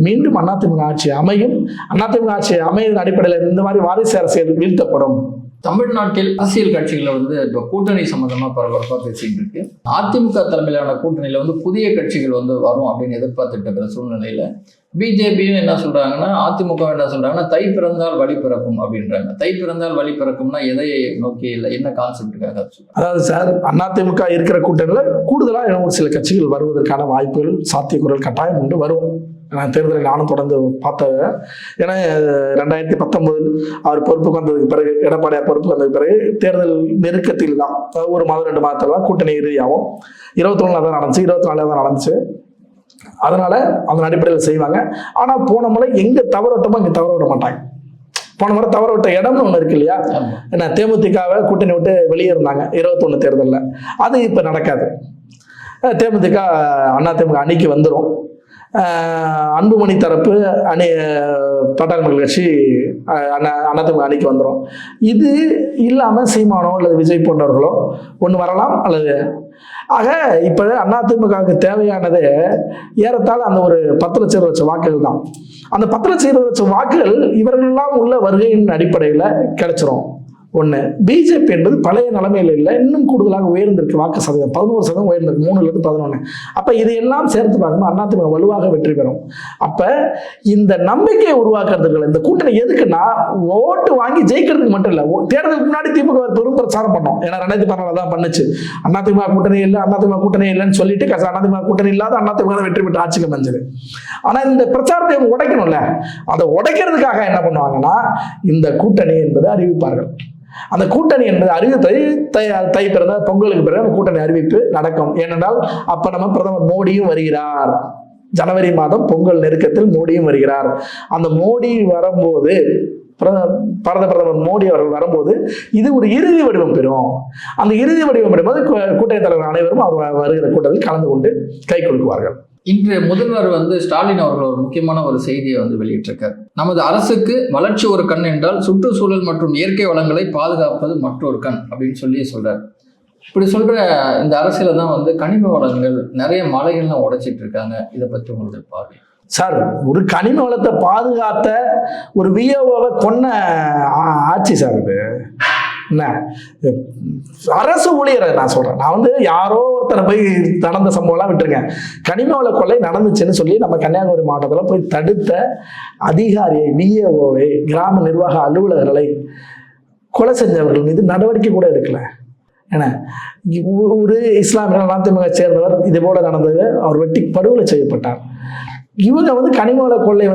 மீண்டும் அதிமுக ஆட்சி அமையும். அதிமுக ஆட்சி அமையின் அடிப்படையில் இந்த மாதிரி வாரிசு அரசியல் வீழ்த்தப்படும். தமிழ்நாட்டில் அரசியல் கட்சிகளை வந்து இப்போ கூட்டணி சம்பந்தமா பரபரப்பாக பேசிட்டு இருக்கு. அதிமுக தலைமையிலான கூட்டணியில வந்து புதிய கட்சிகள் வந்து வரும் அப்படின்னு எதிர்பார்த்துட்டு இருக்கிற சூழ்நிலையில பிஜேபியும் என்ன சொல்றாங்கன்னா, அதிமுக என்ன சொல்றாங்கன்னா, தை பிறந்தால் வழி பிறக்கும் அப்படின்றாங்க. தை பிறந்தால் வழி பிறக்கும்னா எதை நோக்கி இல்லை, என்ன கான்செப்டுக்காக? அதாவது சார், அதிமுக இருக்கிற கூட்டணியில கூடுதலா ஒரு சில கட்சிகள் வருவதற்கான வாய்ப்புகள், சாத்தியக்கூறல் கட்டாயம் உண்டு, வரும். நான் தேர்தலை நானும் தொடர்ந்து பார்த்தேன். ஏன்னா 2019 அவர் பொறுப்புக்கு வந்ததுக்கு பிறகு, எடப்பாடியார் பொறுப்புக்கு வந்ததுக்கு பிறகு தேர்தல் நெருக்கத்தில் தான், ஒரு மாதம் 2 மாதத்தில் தான் கூட்டணி இறுதியாகும். 21 தான் நடந்துச்சு, 24 தான் நடந்துச்சு. அதனால அதன் அடிப்படையில் செய்வாங்க. ஆனால் போன முறை எங்கே தவற விட்டோமோ இங்கே தவற விட மாட்டாங்க. போன முறை தவற விட்ட இடம்னு ஒன்று இருக்கு இல்லையா, என்ன தேமுதிகவை கூட்டணி விட்டு வெளியே இருந்தாங்க 21 தேர்தலில். அது இப்போ நடக்காது. தேமுதிக அதிமுக அணிக்கு வந்துடும். அன்புமணி தரப்பு அணி பாட்டாளி மக்கள் கட்சி அதிமுக அணிக்கு வந்துடும். இது இல்லாமல் சீமானோ அல்லது விஜய் போன்றவர்களோ ஒன்று வரலாம் அல்லது. ஆக இப்போ அதிமுகவுக்கு தேவையானது ஏறத்தாழ அந்த ஒரு 10,20,000 வாக்குகள் தான். அந்த 10,20,000 வாக்குகள் இவர்களெல்லாம் உள்ள வருகையின் அடிப்படையில் கிடைச்சிரும். ஒன்று, பிஜேபி என்பது பழைய நிலைமையில் இல்லை, இன்னும் கூடுதலாக உயர்ந்திருக்கு. வாக்கு சதவீதம் 11% உயர்ந்திருக்கு, 3லிருந்து 11. அப்போ இதையெல்லாம் சேர்த்து பார்க்கணும், அதிமுக வலுவாக வெற்றி பெறும். அப்போ இந்த நம்பிக்கையை உருவாக்குறதுக்கு இந்த கூட்டணி எதுக்குன்னா, ஓட்டு வாங்கி ஜெயிக்கிறதுக்கு மட்டும் இல்லை, தேர்தலுக்கு முன்னாடி திமுக பெரும் பிரச்சாரம் பண்ணோம். ஏன்னா 2014 தான் பண்ணுச்சு. அதிமுக கூட்டணி இல்லை, அதிமுக கூட்டணி இல்லைன்னு சொல்லிட்டு அதிமுக கூட்டணி இல்லாத அதிமுக வெற்றி பெற்று ஆட்சிக்கு வந்தது. ஆனால் இந்த பிரச்சாரத்தை உடைக்கணும்ல, அதை உடைக்கிறதுக்காக என்ன பண்ணுவாங்கன்னா, இந்த கூட்டணி என்பதை அறிவிப்பார்கள். அந்த கூட்டணி என்பது அறிவிப்பை தை பிறந்த பொங்கலுக்கு பிறகு அந்த கூட்டணி அறிவிப்பு நடக்கும். ஏனென்றால் அப்ப நம்ம பிரதமர் மோடியும் வருகிறார். ஜனவரி மாதம் பொங்கல் நெருக்கத்தில் மோடியும் வருகிறார். அந்த மோடி வரும்போது, பிரதமர் மோடி அவர்கள் வரும்போது இது ஒரு இறுதி வடிவம் பெறும். அந்த இறுதி வடிவம் பெறும்போது கூட்டணி தலைவர் அனைவரும் அவர் வருகிற கூட்டத்தில் கலந்து கொண்டு கை கொடுக்குவார்கள். இன்று முதல்வர் ஸ்டாலின் அவர்கள் ஒரு முக்கியமான ஒரு செய்தியை வெளியிட்டிருக்கார். நமது அரசுக்கு வளர்ச்சி ஒரு கண் என்றால் சுற்றுச்சூழல் மற்றும் இயற்கை வளங்களை பாதுகாப்பது மற்றொரு கண் அப்படின்னு சொல்றார். இப்படி சொல்ற இந்த அரசியல தான் கனிம வளங்கள் நிறைய மலைகள்லாம் உடைச்சிட்டு இருக்காங்க. இதை பத்தி உங்களுடைய பார்வை சார்? ஒரு கனிம வளத்தை பாதுகாத்த ஒரு விஓவை கொன்ன ஆட்சி சார் இது. என்ன அரசு ஊழியரை நான் சொல்றேன். நான் யாரோ ஒருத்தரை போய் நடந்த சம்பவம்லாம் விட்டுருக்கேன். கனிம வள கொள்ளை நடந்துச்சுன்னு சொல்லி நம்ம கன்னியாகுமரி மாவட்டத்தில் போய் தடுத்த அதிகாரியை, விஏஓவை, கிராம நிர்வாக அலுவலர்களை கொலை செஞ்சவர்கள் மீது நடவடிக்கை கூட எடுக்கல. ஏன்னா ஒரு இஸ்லாமிய அதிமுக சேர்ந்தவர் இது போல நடந்தது, அவர் வெட்டி படுகொலை செய்யப்பட்டார். இவங்க கனிம வள கொள்ளை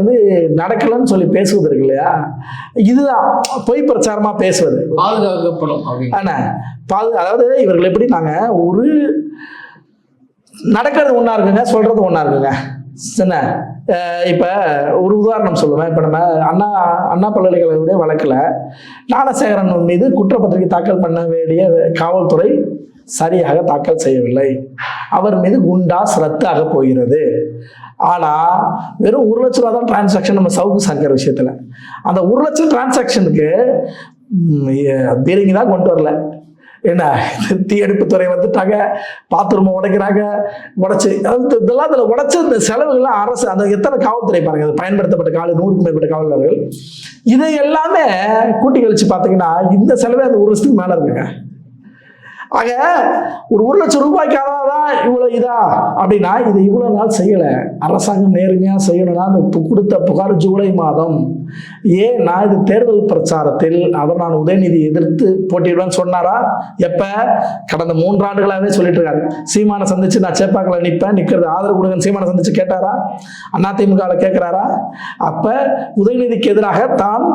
நடக்கலன்னு சொல்லி பேசுவது இருக்கு இல்லையா, இதுதான் பொய் பிரச்சாரமா பேசுவது. பாதுகாக்கப்படும். ஆனா அதாவது இவர்கள் எப்படி, நாங்க ஒரு நடக்கிறது ஒண்ணா இருக்குங்க, சொல்றது ஒண்ணா இருக்குங்க. என்ன இப்ப ஒரு உதாரணம் சொல்லுவேன். இப்ப நம்ம அண்ணா பல்கலைக்கழகத்துடைய வழக்குல ஞானசேகரன் மீது குற்றப்பத்திரிகை தாக்கல் பண்ண வேண்டிய காவல்துறை சரியாக தாக்கல் செய்யவில்லை. அவர் மீது குண்டாஸ் ரத்தாக போகிறது. ஆனா வெறும் 1 லட்ச ரூபா தான் டிரான்சாக்ஷன் நம்ம சவுக்கு சங்கர் விஷயத்துல. அந்த 1 லட்சம் டிரான்சாக்ஷனுக்கு பீரிங் தான் கொண்டு வரல. என்ன தீயணைப்பு துறை வந்துட்டாங்க, பாத்ரூமை உடைக்கிறாங்க, உடைச்சு இதெல்லாம் அதில் உடைச்ச இந்த செலவுகள்லாம் அரசு, அந்த எத்தனை காவல்துறை பாருங்க, அது பயன்படுத்தப்பட்ட 100க்கும் மேற்பட்ட காவலர்கள், இதை எல்லாமே கூட்டி கழிச்சு பார்த்தீங்கன்னா இந்த செலவே அந்த 1 வருஷத்துக்கு மேல இருக்குங்க. ஆக ஒரு 1 லட்சம் ரூபாய்க்காக தான் இவ்வளவு இதா அப்படின்னா, இது இவ்வளவு நாள் செய்யல. அரசாங்கம் நேர்மையா செய்யணும்னா அந்த கொடுத்த புகார் ஜூலை மாதம். ஏன்னா இது தேர்தல் பிரச்சாரத்தில் அவர் நான் உதயநிதி எதிர்த்து போட்டியிடுவேன்னு சொன்னாரா? எப்ப? கடந்த 3 ஆண்டுகளாவே சொல்லிட்டு இருக்காரு. சீமானை சந்திச்சு நான் சேப்பாக்கல நிக்கிறது ஆதரவு கொடுங்கன்னு சீமானை சந்திச்சு கேட்டாரா? அதிமுக கேட்கிறாரா? அப்ப உதயநிதிக்கு எதிராக தான்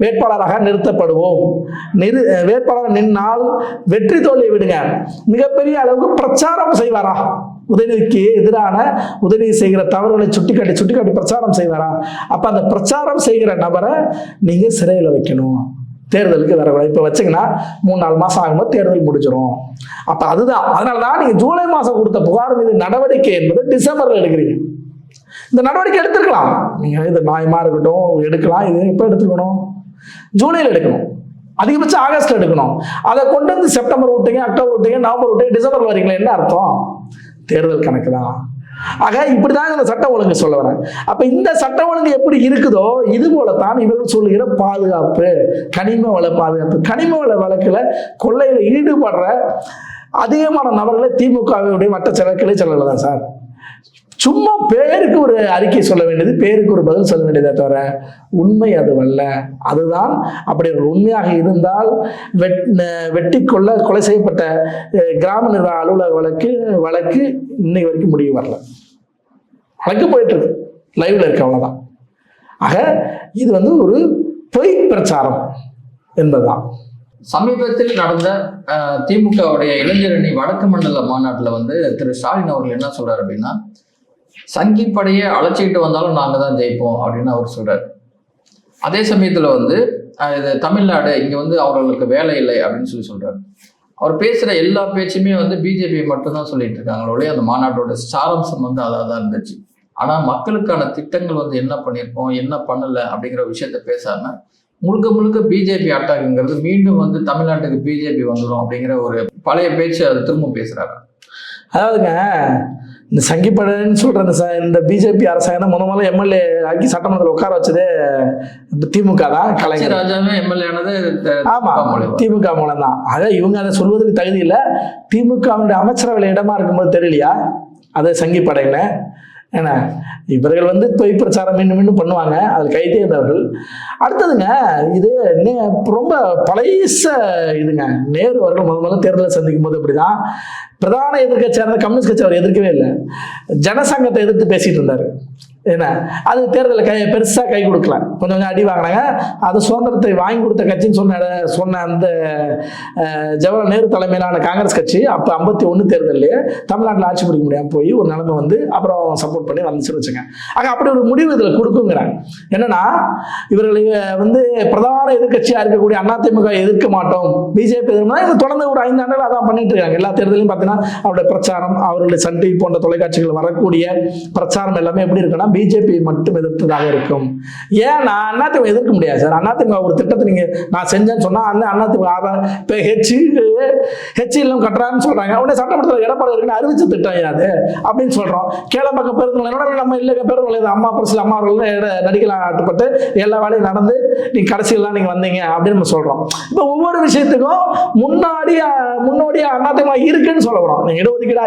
வேட்பாளராக நிறுத்தப்படுவோம், வேட்பாளர் நின்னால் வெற்றி தோல்வியை விடுங்க, மிகப்பெரிய அளவுக்கு பிரச்சாரம் செய்வாரா? உதயநிதிக்கு எதிரான உதயநிதி செய்கிற தவறுகளை சுட்டிக்காட்டி பிரச்சாரம் செய்வாரா? அப்ப அந்த பிரச்சாரம் செய்கிற நபரை நீங்க சிறையில் வைக்கணும். தேர்தலுக்கு வர இப்ப வச்சீங்கன்னா 3-4 மாசம் ஆகும்போது தேர்தல் முடிஞ்சிடும். அப்ப அதுதான், அதனாலதான் நீங்க ஜூலை மாசம் கொடுத்த புகார் மீது நடவடிக்கை என்பது டிசம்பர்ல எடுக்கிறீங்க. இந்த நடவடிக்கை எடுத்துருக்கலாம், நீங்க இது நியாயமா இருக்கட்டும் எடுக்கலாம். இது எப்ப எடுத்துக்கணும்? ஜூலையில் எடுக்கணும், அதிகபட்சம் ஆகஸ்ட்ல எடுக்கணும். அதை கொண்டு வந்து செப்டம்பர் விட்டீங்க, அக்டோபர் விட்டீங்க, நவம்பர் விட்டீங்க, டிசம்பர் வரீங்களா? என்ன அர்த்தம்? தேர்தல் கணக்கு தான். ஆக இப்படிதான் இந்த சட்டம் ஒழுங்கு சொல்ல வரேன். அப்ப இந்த சட்டம் ஒழுங்கு எப்படி இருக்குதோ இது போலத்தான் இவர்கள் சொல்லுகிற பாதுகாப்பு, கனிம வள பாதுகாப்பு. கனிம வள வழக்குல கொள்ளையில ஈடுபடுற அதிகமான நபர்களை திமுகவுடைய மற்ற கிளை சொல்லல தான் சார். சும்மா பேருக்கு ஒரு அறிக்கை சொல்ல வேண்டியது, பேருக்கு ஒரு பதில் சொல்ல வேண்டியதை தவிர உண்மை அதுவல்ல. அதுதான் அப்படி ஒரு உண்மையாக இருந்தால் வெட்டி கொலை செய்யப்பட்ட கிராம நிர்வாக அலுவலக வழக்கு இன்னைக்கு வரைக்கும் முடிவு வரல. வழக்கு போயிட்டு இருக்கு, லைவ்ல இருக்கு, அவ்வளவுதான். ஆக இது வந்து ஒரு பொய் பிரச்சாரம் என்பதுதான். சமீபத்தில் நடந்த திமுகவுடைய இளைஞரணி வடக்கு மண்டல மாநாட்டில் வந்து திரு ஸ்டாலின் அவர்கள் என்ன சொல்றாரு அப்படின்னா, சங்கி படையை அழைச்சிக்கிட்டு வந்தாலும் நாங்கள் தான் ஜெயிப்போம் அப்படின்னு அவர் சொல்றாரு. அதே சமயத்தில் வந்து இது தமிழ்நாடு, இங்கே வந்து அவர்களுக்கு வேலை இல்லை அப்படின்னு சொல்றாரு. அவர் பேசுகிற எல்லா பேச்சுமே வந்து பிஜேபி மட்டும்தான் சொல்லிட்டு இருக்காங்களோடய அந்த மாநாட்டோட சாராம்சம் வந்து அதாக தான் இருந்துச்சு. ஆனால் மக்களுக்கான திட்டங்கள் வந்து என்ன பண்ணியிருக்கோம், என்ன பண்ணலை அப்படிங்கிற விஷயத்த பேசாம முழுக்க முழுக்க பிஜேபி அட்டாக்குங்கிறது, மீண்டும் வந்து தமிழ்நாட்டுக்கு பிஜேபி வந்துடும் அப்படிங்கிற ஒரு பழைய பேச்சு அதை திரும்ப பேசுறாங்க. அதாவதுங்க, இந்த சங்கிப்படைன்னு சொல்ற இந்த பிஜேபி அரசாங்கம் முதல்ல எம்எல்ஏ ஆக்கி சட்டமன்றத்தில் உட்கார வச்சதே திமுக தான். கலைஞர் ராஜாவே எம்எல்ஏ ஆனது ஆமா திமுக மூலம் தான். ஆக இவங்க அதை சொல்வதற்கு தகுதி இல்லை. திமுகவுடைய அமைச்சரவையில் இடமா இருக்கும்போது தெரியலையா அது சங்கிப்படைன்னு? ஏன்னா இவர்கள் வந்து பொய் பிரச்சாரம் மீண்டும் மீண்டும் பண்ணுவாங்க, அதில் கைதேர்ந்தவர்கள். அடுத்ததுங்க, இது ரொம்ப பழைய இதுங்க. நேரு அவர்கள் முதல்ல தேர்தலை சந்திக்கும் போது இப்படிதான் பிரதான எதிர்க்கட்சியாக இருந்த கம்யூனிஸ்ட் கட்சி அவர் எதிர்க்கவே இல்லை, ஜனசங்கத்தை எதிர்த்து பேசிட்டு இருந்தாரு. என்ன அது தேர்தலில் பெருசாக கை கொடுக்கல, கொஞ்சம் கொஞ்சம் அடி வாங்கினாங்க. அது சுதந்திரத்தை வாங்கி கொடுத்த கட்சின்னு சொன்ன அந்த ஜவஹர்லால் நேரு தலைமையிலான காங்கிரஸ் கட்சி அப்போ 51 தேர்தலையே தமிழ்நாட்டில் ஆட்சி பிடிக்க முடியாமல் போய் ஒரு நிலைமை வந்து அப்புறம் சப்போர்ட் பண்ணி வந்துச்சுன்னு வச்சுங்க. ஆக அப்படி ஒரு முடிவு இதில் கொடுக்குங்கிறாங்க. என்னன்னா, இவர்களை வந்து பிரதான எதிர்கட்சியாக இருக்கக்கூடிய அதிமுக எதிர்க்க மாட்டோம், பிஜேபி எதிர்க்கா, இது தொடர்ந்து ஒரு 5 ஆண்டுகள் அதான் பண்ணிட்டு இருக்காங்க. எல்லா தேர்தலையும் பார்த்தீங்கன்னா அவருடைய பிரச்சாரம், அவருடைய சன் டிவி போன்ற தொலைக்காட்சிகள் வரக்கூடிய பிரச்சாரம் எல்லாமே எப்படி இருக்குன்னா பிஜேபி மட்டும் எதிர்த்ததாக இருக்கும். ஏன்னா அதிமுக எதிர்க்க முடியாது சார். அதிமுக ஒரு திட்டத்தை நீங்க நான் செஞ்சேன்னு சொன்னா அதிமுக இப்போ ஹெச்இலும் கட்டுறான்னு சொல்றாங்க. உடனே சட்டமன்றத்தில் எடப்பாடி இருக்குன்னு அறிவிச்ச திட்டம் அது அப்படின்னு சொல்றோம். கேளம்பாக்கம் பேருந்து நிலையம் நம்ம இல்லை, பேருந்து நிலையம் அம்மா பிரசில் அம்மா அவர்கள் நடிக்கலாம் ஆட்டப்பட்டு எல்லா வேலையும் நடந்து நீங்க கடைசியெல்லாம் நீங்க வந்தீங்க அப்படின்னு நம்ம சொல்றோம். இப்போ ஒவ்வொரு விஷயத்துக்கும் முன்னோடியா அதிமுக இருக்குன்னு சொல்ல வரோம். நீங்க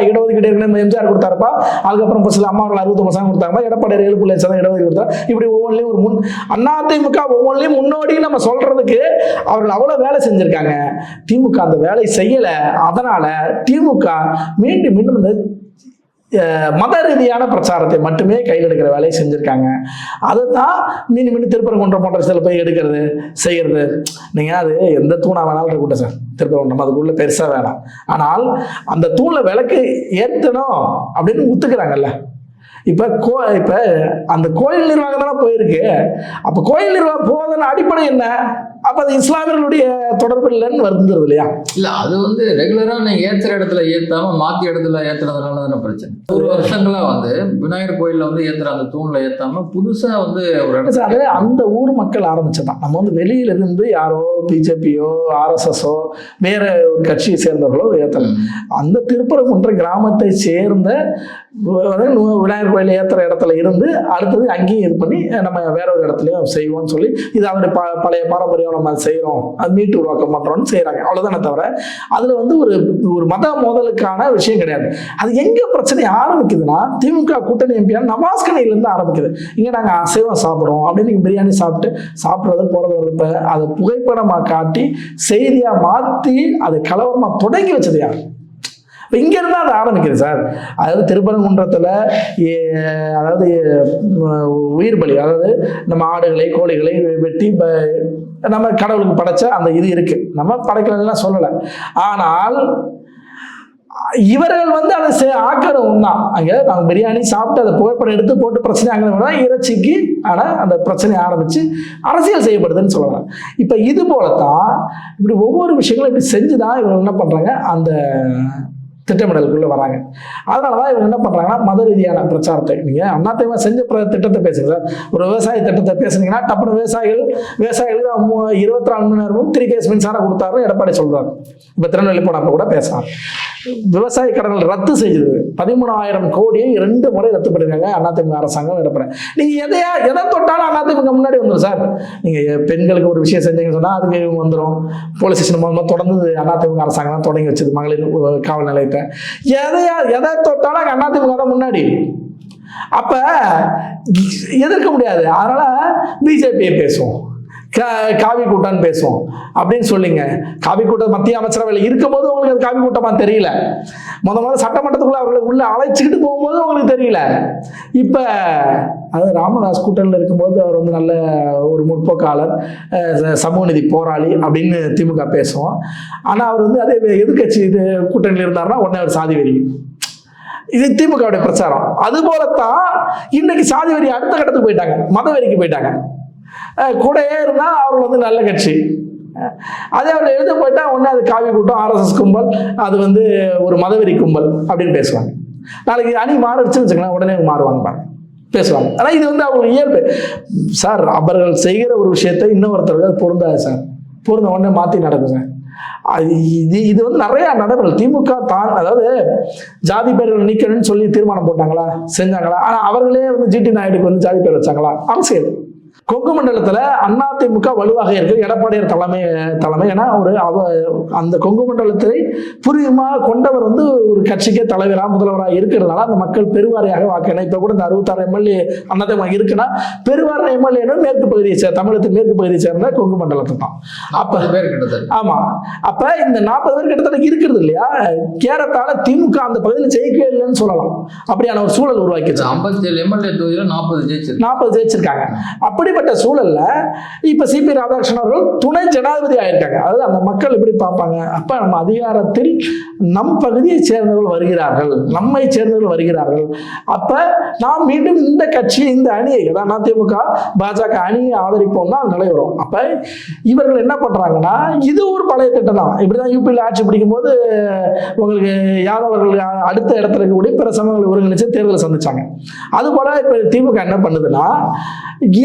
இடஒதுக்கீடு எம்ஜிஆர் கொடுத்தாருப்பா, அதுக்கப்புறம் பிரசில் அம்மா அவர்கள் 69% கொடுத்தாங்க, எடப்பாடி 7.7% இடஒதுக்கீடு கொடுத்தாரு. இப்படி ஒவ்வொன்றிலையும் ஒரு அதிமுக ஒவ்வொன்றிலையும் முன்னோடி நம்ம சொல்றதுக்கு அவர்கள் அவ்வளவு வேலை செஞ்சிருக்காங்க. திமுக அந்த வேலை செய்யல. அதனால திமுக மீண்டும் மீண்டும் இந்த மத ரீதியான பிரச்சாரத்தை மட்டுமே கையில் எடுக்கிற வேலையை செஞ்சிருக்காங்க. அதுதான் மீண்டும் மீண்டும் திருப்பரங்குன்றம் போன்ற சில போய் எடுக்கிறது செய்யறது. நீங்க அது எந்த தூணா வேணாலும் இருக்கட்டும் சார், திருப்பரங்குன்றம் அதுக்குள்ள பெருசா வேணாம். ஆனால் அந்த தூண்ல விளக்கு ஏற்றணும் அப்படின்னு ஒத்துக்கிறாங்கல்ல. இப்ப அந்த கோயில் நிர்வாகம் தானே போயிருக்கு. அப்ப கோயில் நிர்வாகம் போவதன் அடிப்படை என்ன? அப்ப அது இஸ்லாமியர்களுடைய தொடர்பு இல்லைன்னு வந்துருது இல்லையா? இல்ல, அது வந்து ரெகுலரா நீங்க ஏத்துற இடத்துல ஏத்தாம மாத்தி இடத்துல ஏத்துறதுனால தானே பிரச்சனை. ஒரு வருஷங்களா வந்து விநாயகர் கோயில்ல வந்து ஏத்துற அந்த தூண்ல ஏத்தாம புதுசா வந்து ஒரு இடத்துல அது அந்த ஊர் மக்கள் ஆரம்பிச்சதான். நம்ம வந்து வெளியில இருந்து யாரோ பிஜேபியோ ஆர்எஸ்எஸோ வேற ஒரு கட்சியை சேர்ந்தவர்களோ ஏத்தல. அந்த திருப்பரங்குன்ற கிராமத்தை சேர்ந்த விநாயகர் கோயில் ஏத்துற இடத்துல இருந்து அடுத்தது அங்கேயும் இது பண்ணி நம்ம வேற ஒரு இடத்துலயும் செய்வோம்னு சொல்லி இது அவருடைய பழைய பாரம்பரியம் நம்ம செய்யறோம், அது மீட்டு உருவாக்கம் பண்றோம்னு செய்யறாங்க. அவ்வளவுதானே தவிர அதுல வந்து ஒரு மத மோதலுக்கான விஷயம் கிடையாது. அது எங்க பிரச்சனை ஆரம்பிக்குதுன்னா, திமுக கூட்டணி எம்பியான நவாஸ்கனில இருந்து ஆரம்பிக்குது. இங்க நாங்க அசைவம் சாப்பிடுறோம் அப்படின்னு நீங்க பிரியாணி சாப்பிடுறது போறது வருது. அதை புகைப்படமா காட்டி செய்தியா மாத்தி அது கலவரமா தொடங்கி வச்சது யார்? இங்க இருந்தா அது ஆரம்பிக்குது சார். அதாவது திருப்பரங்குன்றத்துல அதாவது உயிர் பலி, அதாவது நம்ம ஆடுகளை கோழிகளை வெட்டி நம்ம கடவுளுக்கு படைச்ச அந்த இது இருக்கு, நம்ம படைக்கலாம் சொல்லலை. ஆனால் இவர்கள் வந்து அதை ஆக்கிறவங்க தான். அங்கே நாங்கள் பிரியாணி சாப்பிட்டு அதை புகைப்படம் எடுத்து போட்டு பிரச்சனை அங்கே இறைச்சிக்கு ஆனால் அந்த பிரச்சனை ஆரம்பிச்சு அரசியல் செய்யப்படுதுன்னு சொல்லலாம். இப்போ இது போலத்தான் இப்படி ஒவ்வொரு விஷயங்களும் இப்படி செஞ்சுதான் இவங்க என்ன பண்றாங்க, அந்த திட்டமிடலுக்குள்ள வராங்க. அதனாலதான் இவங்க என்ன பண்றாங்கன்னா மத ரீதியான பிரச்சாரத்தை. நீங்க அதிமுக செஞ்ச திட்டத்தை பேசுங்க சார். ஒரு விவசாய திட்டத்தை பேசுனீங்கன்னா டப்புனு விவசாயிகளுக்கு 24 மணி நேரமும் 3 கேஸ் மின்சாரம் கொடுத்தாரு எடப்பாடி சொல்றாரு. இப்ப திருநெல்வேலி போனப்ப கூட பேசலாம். விவசாய கடன்கள் ரத்து செய்தது 13,000 கோடியை 2 முறை ரத்து பண்ணிருக்காங்க அதிமுக அரசாங்கம் எடப்பாடி. நீங்க எதை தொட்டாலும் அதிமுக முன்னாடி வந்துடும் சார். நீங்க பெண்களுக்கு ஒரு விஷயம் செஞ்சீங்கன்னு சொன்னா அதுக்கு வந்துடும். போலீஸ் ஸ்டேஷன் மூலமா தொடர்ந்து அதிமுக அரசாங்கம் தான் தொடங்கி வச்சது மகளிர் காவல் நிலையத்தை. எதை தொட்டாலும் அதிமுக தான் முன்னாடி. அப்ப எதிர்க்க முடியாது. அதனால பிஜேபியை பேசுவோம். காவி கூட்டம்னு பேசுவோம் அப்படின்னு சொல்லிங்க. காவி கூட்டம் மத்திய அமைச்சரவையில் இருக்கும்போது உங்களுக்கு அது காவி கூட்டமா தெரியல. முதல்ல சட்டமன்றத்துக்குள்ள அவர்களை உள்ள அழைச்சிக்கிட்டு போகும்போது உங்களுக்கு தெரியல. இப்ப அது ராமதாஸ் கூட்டணியில் இருக்கும்போது அவர் வந்து நல்ல ஒரு முற்போக்காளர், சமூக நீதி போராளி அப்படின்னு திமுக பேசுவோம். ஆனா அவர் வந்து அதே எதிர்கட்சி இது கூட்டணியில் இருந்தாருன்னா உடனே அவர் சாதி வெறி. இது திமுகவுடைய பிரச்சாரம். அது போலத்தான் இன்னைக்கு சாதி வெறி அடுத்த கட்டத்துக்கு போயிட்டாங்க, மத வெறிக்கு போயிட்டாங்க. கூடயே இருந்தா அவர் வந்து நல்ல கட்சி. அதே அவர் எழுத போயிட்டா உடனே அது காவி கூட்டம், RSS கும்பல், அது வந்து ஒரு மதவெறி கும்பல் அப்படின்னு பேசுவாங்க. நாளைக்கு அணி மாறிடுச்சுன்னு வச்சுக்கலாம், உடனே மாறுவாங்க பேசுவாங்க. ஆனால் இது வந்து அவங்க இயல்பு சார். அவர்கள் செய்கிற ஒரு விஷயத்தை இன்னொருத்தருக்கு அது பொருந்தாது சார். பொருந்த உடனே மாற்றி நடக்கும் சார். இது வந்து நிறைய நடைமுறை. திமுக தான், அதாவது ஜாதி பேர்கள் நீக்கணும்னு சொல்லி தீர்மானம் போட்டாங்களா, செஞ்சாங்களா? ஆனால் அவர்களே வந்து GT நாயுடுக்கு வந்து ஜாதி பேர் வச்சாங்களா? அரசியல். கொங்கு மண்டலத்துல அதிமுக வலுவாக இருக்கு. எடப்பாடியார் தலைமை ஏன்னா அந்த கொங்கு மண்டலத்தை பூர்வீகமாக கொண்டவர் வந்து ஒரு கட்சிக்கே தலைவராக முதல்வராக இருக்கிறதுனால அந்த மக்கள் பெருவாரியாக வாக்கினா. இப்ப கூட இந்த 66 எம்எல்ஏ அதிமுக இருக்குன்னா பெருவாரி எம்எல்ஏ மேற்கு பகுதியை தமிழகத்தின் மேற்கு பகுதியை சேர்ந்த கொங்கு மண்டலத்தை தான். 40 பேர் கிட்டத்தட்ட. ஆமா, அப்ப இந்த 40 பேர் கிட்டத்தட்ட இருக்கிறது இல்லையா? கேரத்தால திமுக அந்த பகுதியில் ஜெயிக்கவே இல்லைன்னு சொல்லலாம். அப்படியான ஒரு சூழல் உருவாக்கிச்சு. 57 எம்எல்ஏ தொகுதியில 40 ஜெயிச்சிருக்காங்க. அப்படிப்பட்ட சூழல்ல இப்ப சிபி ராதாகிருஷ்ணன் அவர்கள் துணை ஜனாதிபதி ஆயிருக்காங்க. அதாவது அந்த மக்கள் எப்படி பார்ப்பாங்க? அப்ப நம்ம அதிகாரத்தில் நம் பகுதியை சேர்ந்தவர்கள் வருகிறார்கள், நம்மை சேர்ந்தவர்கள் வருகிறார்கள். அப்ப நாம் மீண்டும் இந்த கட்சி, இந்த அணியை, அதான் அதிமுக பாஜக அணியை ஆதரிப்போம் தான் நிலை வரும். அப்ப இவர்கள் என்ன பண்றாங்கன்னா, இது ஒரு பழைய திட்டம் தான். இப்படிதான் யூபியில் ஆட்சி பிடிக்கும் போது உங்களுக்கு யாதவர்கள் அடுத்த இடத்துல இருக்கக்கூடிய பிற சமூகங்களை ஒருங்கிணைச்சு தேர்தலை சந்திச்சாங்க. அது போல இப்ப திமுக என்ன பண்ணுதுன்னா,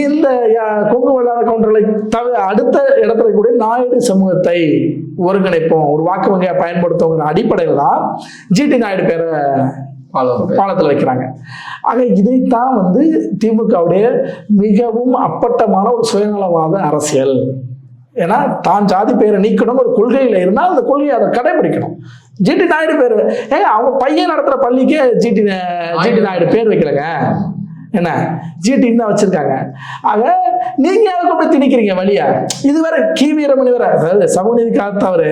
இந்த கொங்கு வெள்ளாள கவுண்டர்களை அடுத்த இடத்துல கூட நாயுடு சமூகத்தை ஒருங்கிணைப்போம், ஒரு வாக்கு வங்கியா பயன்படுத்துங்கிற அடிப்படையில் தான் GT நாயுடு பேரை பாலத்தில் வைக்கிறாங்க. ஆக இதைத்தான் வந்து திமுகவுடைய மிகவும் அப்பட்டமான ஒரு சுயநலவாத அரசியல். ஏன்னா தான் ஜாதி பெயரை நீக்கணும் ஒரு கொள்கையில இருந்தால் அந்த கொள்கையை அதை கடைபிடிக்கணும். GT நாயுடு பேர் அவங்க பையன் நடத்துற பள்ளிக்கே GT நாயுடு பேர் வைக்கலங்க, என்ன GTன்னு தான் வச்சிருக்காங்க. ஆக நீங்க அதை அப்படி திணிக்கிறீங்க வழியா. இது வேற கி வீரமணி வேற, அதாவது சமூக நீதி காத்தவர்,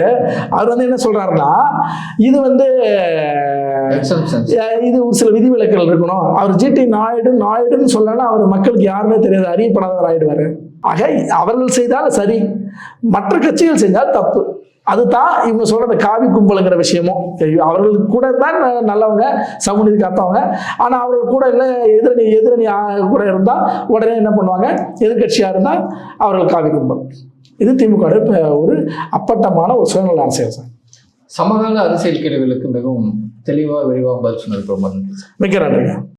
அவர் வந்து என்ன சொல்றாருன்னா, இது வந்து இது ஒரு சில விதிவிலக்குகள் இருக்கணும். அவர் GT நாயுடுன்னு சொல்லலாம், அவர் மக்களுக்கு யாருமே தெரியாது, அறியப்படாதவர் ஆயிடுவாரு. ஆக அவர்கள் செய்தால் சரி, மற்ற கட்சிகள் செய்தால் தப்பு. அதுதான் இவங்க சொல்ற அந்த காவி கும்பலுங்கிற விஷயமும். அவர்களுக்கு கூட தான் நல்லவங்க, சமூக நீதி காத்தவங்க. ஆனா அவர்கள் கூட இல்லை, எதிரணி கூட இருந்தா உடனே என்ன பண்ணுவாங்க, எதிர்கட்சியா இருந்தா அவர்கள் காவி கும்பல். இது திமுக ஒரு அப்பட்டமான ஒரு சுயநல அரசியல் சார். சமகால அரசியல் கேள்விகளுக்கு மிகவும் தெளிவா விரிவாக பதில் சொன்னது. மிக்க நன்றிங்க.